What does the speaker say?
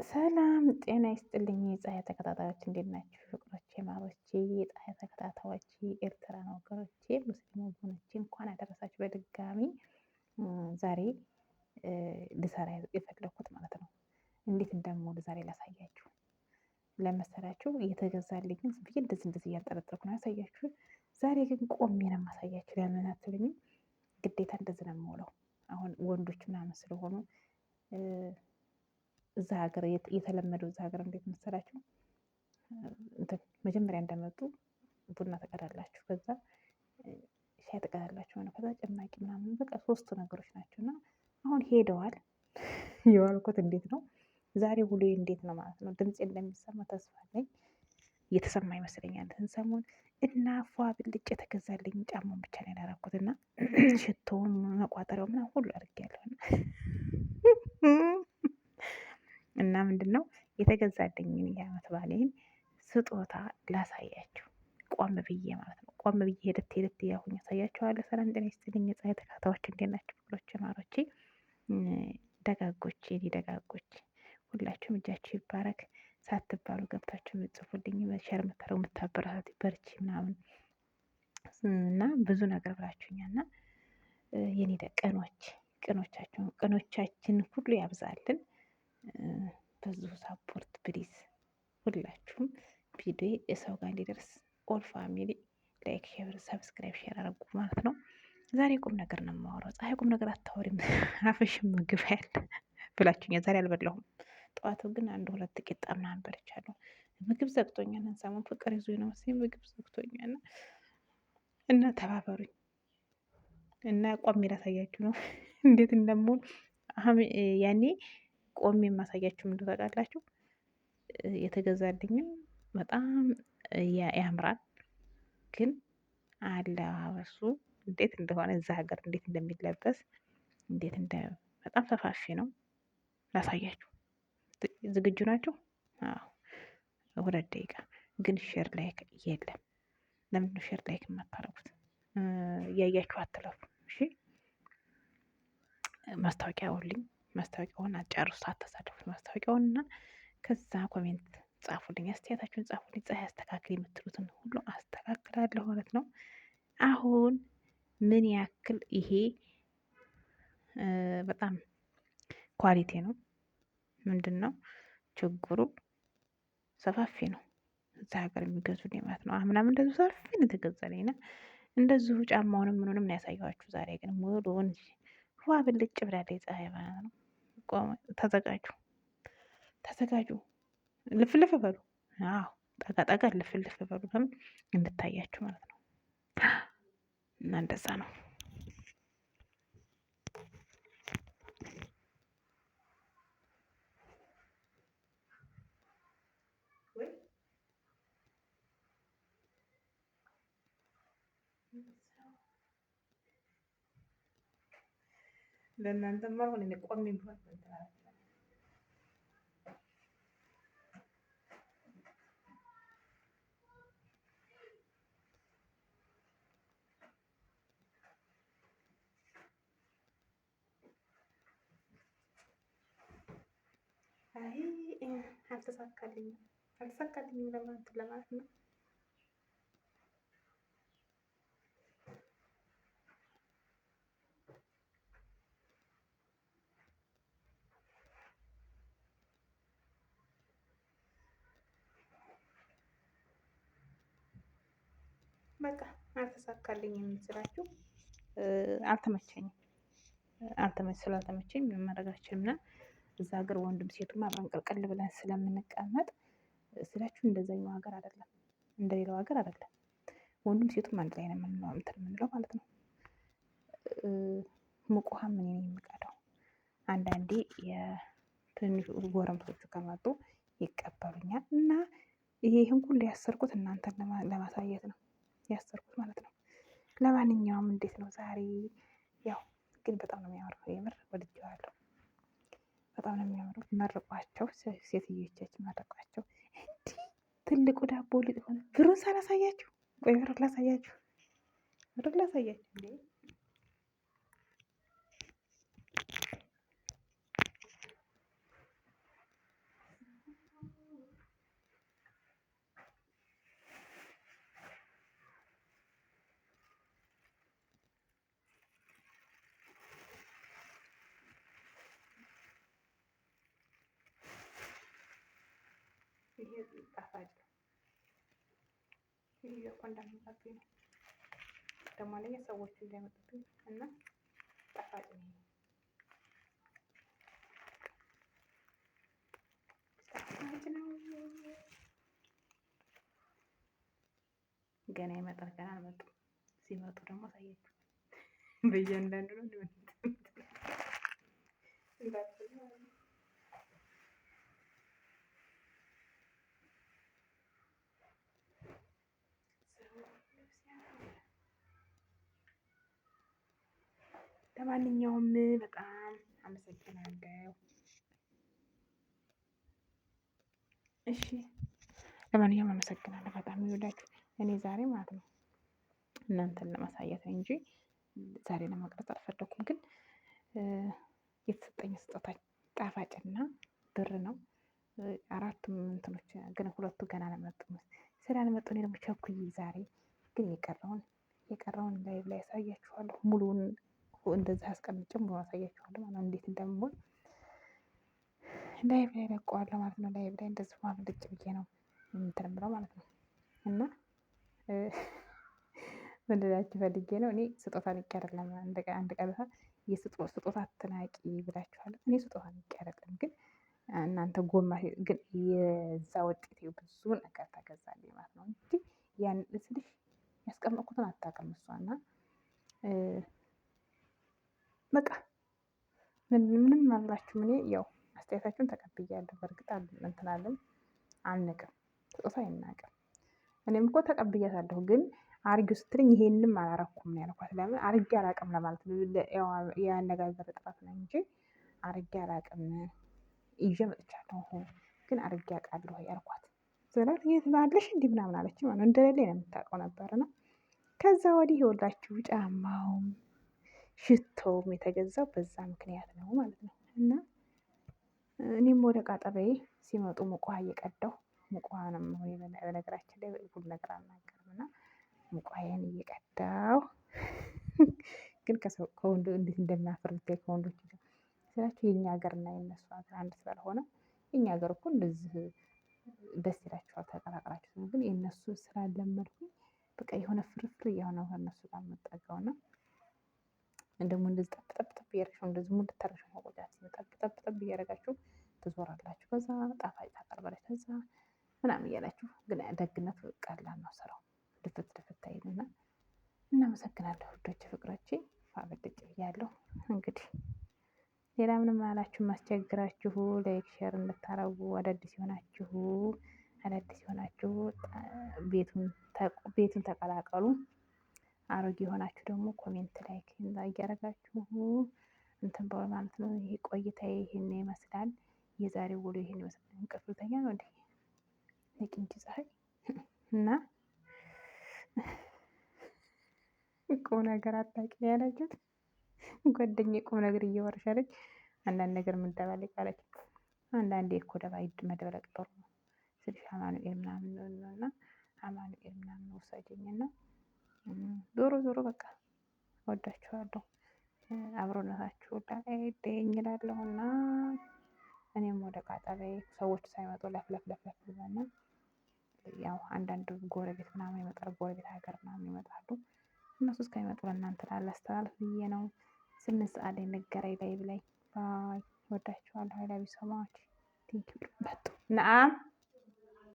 ሰላም ጤና ይስጥልኝ። የፀሐይ ተከታታዮች እንዴት ናችሁ? ፍቅሮቼ፣ ማሮቼ፣ የፀሐይ ተከታታዮች፣ ኤርትራን ወገኖቼ፣ ሙስሊም ወገኖቼ እንኳን አደረሳችሁ በድጋሚ። ዛሬ ልሰራ የፈለኩት ማለት ነው እንዴት እንደምውል ዛሬ ላሳያችሁ። ለመሰላችሁ እየተገዛልኝን ብዬ እንደዚህ እያንጠለጠልኩ ነው ያሳያችሁ። ዛሬ ግን ቆሜ ነው የማሳያችሁ። ለምን አትሉኝም? ግዴታ እንደዚህ ነው የምውለው። አሁን ወንዶች ምናምን ስለሆኑ እዛ ሀገር የተለመደው እዛ ሀገር እንዴት መሰላችሁ? መጀመሪያ እንደመጡ ቡና ተቀዳላችሁ፣ ከዛ ሻይ ተቀዳላችሁ ነው፣ ከዛ ጭማቂ ምናምን በቃ ሶስቱ ነገሮች ናቸው። እና አሁን ሄደዋል። የዋልኩት እንዴት ነው ዛሬ ውሎዬ እንዴት ነው ማለት ነው። ድምፄ እንደሚሰማ ተስፋ አለኝ። እየተሰማ ይመስለኛል ሰሞን እና ፏ ብልጭ የተገዛልኝ ጫማውን ብቻ ነው ያደረኩት እና ሽቶውን መቋጠሪያው ምናምን ሁሉ አድርጌያለሁ። እና ምንድን ነው የተገዛልኝን የዓመት በዓሌን ስጦታ ላሳያችሁ፣ ቆም ብዬ ማለት ነው። ቆም ብዬ ሄደት ያሁኝ ያሳያችኋለሁ። ሰላም ጤና ይስጥልኝ የፀሐይ ተከታታዮች እንዴት ናችሁ? ፍቅሮቼ፣ ማሮቼ፣ ደጋጎቼ፣ እኔ ደጋጎች ሁላችሁም እጃችሁ ይባረክ። ሳትባሉ ገብታችሁ የምትጽፉልኝ ሸር የምታደርጉ የምታበረታቱ በርቺ ምናምን እና ብዙ ነገር ብላችሁኛል። እና የኔ ቅኖቻችን ሁሉ ያብዛልን። ብዙ ሳፖርት ፕሊዝ ሁላችሁም ቪዲዮ የሰው ጋር እንዲደርስ ኦል ፋሚሊ ላይክ፣ ሼር፣ ሰብስክራይብ ሼር አድርጉ ማለት ነው። ዛሬ ቁም ነገር ነው የማወራው። ፀሐይ ቁም ነገር አታወሪም አፍሽም ምግብ ያለ ብላችሁኛል። ዛሬ አልበላሁም። ጠዋቱ ግን አንድ ሁለት ቂጣ ምናምን በልቻለሁ። ምግብ ዘግቶኛል። ሰሞኑን ፍቅር ይዞኝ ነው መሰለኝ ምግብ ዘግቶኛል። እና ተባበሩኝ እና ቆሜ ላሳያችሁ ነው እንዴት እንደምውል። ያኔ ቆሜ የማሳያችሁ ምንድን ታውቃላችሁ? የተገዛልኝም በጣም ያምራል፣ ግን አለባበሱ እንዴት እንደሆነ እዛ ሀገር እንዴት እንደሚለበስ በጣም ሰፋፊ ነው። ላሳያችሁ። ዝግጁ ናቸው? አዎ። 2 ደቂቃ ግን ሼር ላይክ የለም። ለምንድን ነው ሼር ላይክ የማታረጉት? እያያችሁ አትለፉ። እሺ፣ ማስታወቂያውን አጨርሱ፣ አታሳልፉት ማስታወቂያውን። እና ከዛ ኮሜንት ጻፉልኝ፣ አስተያየታችሁን ጻፉልኝ። ፀሐይ አስተካክል የምትሉትን ሁሉ አስተካክላለሁ ማለት ነው። አሁን ምን ያክል ይሄ በጣም ኳሊቲ ነው። ምንድን ነው ችግሩ? ሰፋፊ ነው። እዛ ሀገር የሚገዙልኝ ማለት ነው። አምናም እንደዚሁ ሰፊ ነው የተገዛልኝ እና እንደዚሁ ጫማውንም ምኑንም ነው ያሳየኋችሁ። ዛሬ ግን ሙሉውን ዋ ብልጭ ብላለች ፀሐይ ማለት ነው። ተዘጋጁ፣ ልፍልፍ በሉ። አዎ ጠጋ ልፍልፍ በሉ። ለምን እንድታያችሁ ማለት ነው። እና እንደዛ ነው። ለእናንተማ አሁን እኔ ቆሜ ቢሆን አልተሳካልኝም ለማለት ነው። በቃ አልተሳካልኝም ስላችሁ አልተመቸኝም። ስላልተመቸኝ ምንም ማድረግ አልችልም። እና እዛ ሀገር ወንድም ሴቱም አብረን ቅልቅል ብለን ስለምንቀመጥ ስላችሁ እንደዛኛው ሀገር አይደለም፣ እንደሌላው ሀገር አይደለም። ወንድም ሴቱም አንድ ላይ ነው የምንለው ማለት ነው። ሙቅ ውሃ ምን የሚቀዳው አንዳንዴ የትንሹ ጎረምሶቹ ከመጡ ይቀበሉኛል። እና ይሄን ሁሉ ያሰርኩት እናንተን ለማሳየት ነው ያሰርኩት ማለት ነው። ለማንኛውም እንዴት ነው ዛሬ? ያው ግን በጣም ነው የሚያምረው። የምር ወድጄዋለሁ። በጣም ነው የሚያምረው። መርቋቸው፣ ሴትዮቻችን መርቋቸው። እንዲህ ትልቁ ዳቦ ሊጥ ሆነ። ብሩን ሳላሳያችሁ ቆይ፣ ብሩን ላሳያችሁ እንዴ! ይሄ ጣፋጭ ይሄ እኮ እንዳመጣብኝ ነው ደግሞ ላይ ሰዎቹ እንዳይመጡብኝ እና ጣፋጭ ነው። ገና ይመጣል። ገና አልመጡም። ሲመጡ ደግሞ አሳያችሁ በእያንዳንዱ ነው ለማንኛውም በጣም አመሰግናለሁ። እሺ ለማንኛውም አመሰግናለሁ በጣም ይወዳችሁ። እኔ ዛሬ ማለት ነው እናንተን ለማሳየት እንጂ ዛሬ ለመቅረጽ አልፈለኩም። ግን የተሰጠኝ ስጦታ ጣፋጭና ብር ነው። አራቱም እንትኖች ግን ሁለቱ ገና አልመጡም። ስላልመጡ እኔ ደግሞ ቸኩዬ ዛሬ ግን የቀረውን ላይቭ ላይ ያሳያችኋለሁ። ሙሉውን እንደዚህ አስቀምጬ ሙሉውን አሳያችኋለሁ ማለት ነው እንዴት እንደምሆን ላይቭ ላይ ለቀዋለሁ ማለት ነው። ላይቭ ላይ እንደዚህ ማብልጭ ብዬ ነው እንትን ብለው ማለት ነው። እና ምን ልላችሁ ፈልጌ ነው እኔ ስጦታ ንቄ አይደለም። አንድ ቀን ስጦታ አትናቂ ብላችኋል። እኔ ስጦታ ንቄ አይደለም። ግን እናንተ ጎማ ግን የዛ ውጤት ብዙ ነገር ተገዛልኝ ማለት ነው እንጂ ያን ስልሽ ያስቀመጥኩትን አታውቅም እሷና በቃ ምንም አላችሁ። እኔ ያው አስተያየታችሁን ተቀብያለሁ። በእርግጥ እንትን አለን አልንቅም። ስጦታ አይናቅም። እኔም እኮ ተቀብያታለሁ። ግን አርጊው ስትለኝ ይሄንንም አላረኩም ነው ያልኳት። ለምን አርጌ አላውቅም ለማለት ነው። የአነጋገር ጥራት ነው እንጂ አርጌ አላውቅም። ይዤ መጥቻለሁ ግን አርጌ አውቃለሁ ያልኳት ስላት የት ባለሽ እንዲህ ምናምን አለችኝ ማለት ነው። እንደሌለኝ ነው የምታውቀው ነበርና ከዛ ወዲህ ይኸውላችሁ ጫማውም ሽቶውም የተገዛው በዛ ምክንያት ነው ማለት ነው። እና እኔም ወደ ቃጠበዬ ሲመጡ ሙቅ ውሃ እየቀዳሁ ሙቅ ውሃ ነው በነገራችን ላይ ሁሉ ነገር አልናገርም እና ሙቅ ውሃዬን እየቀዳሁ ግን ከወንዱ እንዴት እንደሚያፍር ብታይ ከወንዶች ጋር ስላችሁ የኛ ሀገር እና የነሱ ሀገር አንድ ስላልሆነ የኛ ሀገር እኮ እንደዚህ ደስ ይላችኋል ተቀላቅላችሁ ግን የነሱ ስላለመድኩኝ በቃ የሆነ ፍርፍር እየሆነ ከእነሱ ጋር የምጠጋው እና ደግሞ እንደዚህ ጠብ እያደረጋችሁ እንደዚህ ሙሉ ተረሽ መቆጫት ጠብ እያደረጋችሁ ትዞራላችሁ። ከዛ ጣፋጭ ታቀርባለች። ከዛ ምናምን እያላችሁ ግን ደግነቱ ቀላል ነው ስራው። ድፍት አይልና እናመሰግናለሁ ውዶች ፍቅሮቼ ፋበልጭ ብያለሁ። እንግዲህ ሌላ ምንም አላችሁ ማስቸግራችሁ ላይክ ሼር እንድታረጉ አዳዲስ የሆናችሁ ቤቱን ተቀላቀሉ። አሮጌ የሆናችሁ ደግሞ ኮሜንት ላይክ እያደረጋችሁ እንትን በል ማለት ነው። ይሄ ቆይታዬ ይሄን ይመስላል። የዛሬው ውሎ ይሄን ይመስላል። እንቅልፍ ልተኛ ነው እንዴ? ነቅንጂ ፀሐይ እና ቁም ነገር አታውቂ ያለችት ጓደኛዬ ቁም ነገር እያወራሽ አለች። አንዳንድ ነገር የምንደባለቅ አለች። አንዳንዴ እኮ መደበለቅ ጥሩ ነው ስልሽ አማኑኤል ምናምን ነው እና አማኑኤል ምናምን ወሰደኝና ዞሮ በቃ እወዳችኋለሁ። አብሮነታችሁ አይለየኝ እላለሁና እኔም ወደ ቃጠሎዬ ሰዎች ሳይመጡ ለፍለፍ ብለና ያው አንዳንድ ጎረቤት ምናምን ይመጣል። ጎረቤት ሀገር ምናምን ይመጣሉ። እነሱ እስከሚመጡ ለእናንተ ላስተላልፍ ብዬ ነው። 8 ሰዓት ላይ እንገናኝ ላይቭ ላይ ባይ። እወዳችኋለሁ። አይ ላቭ ዩ ሶ ማች ቴንኪው። መጡ ነአም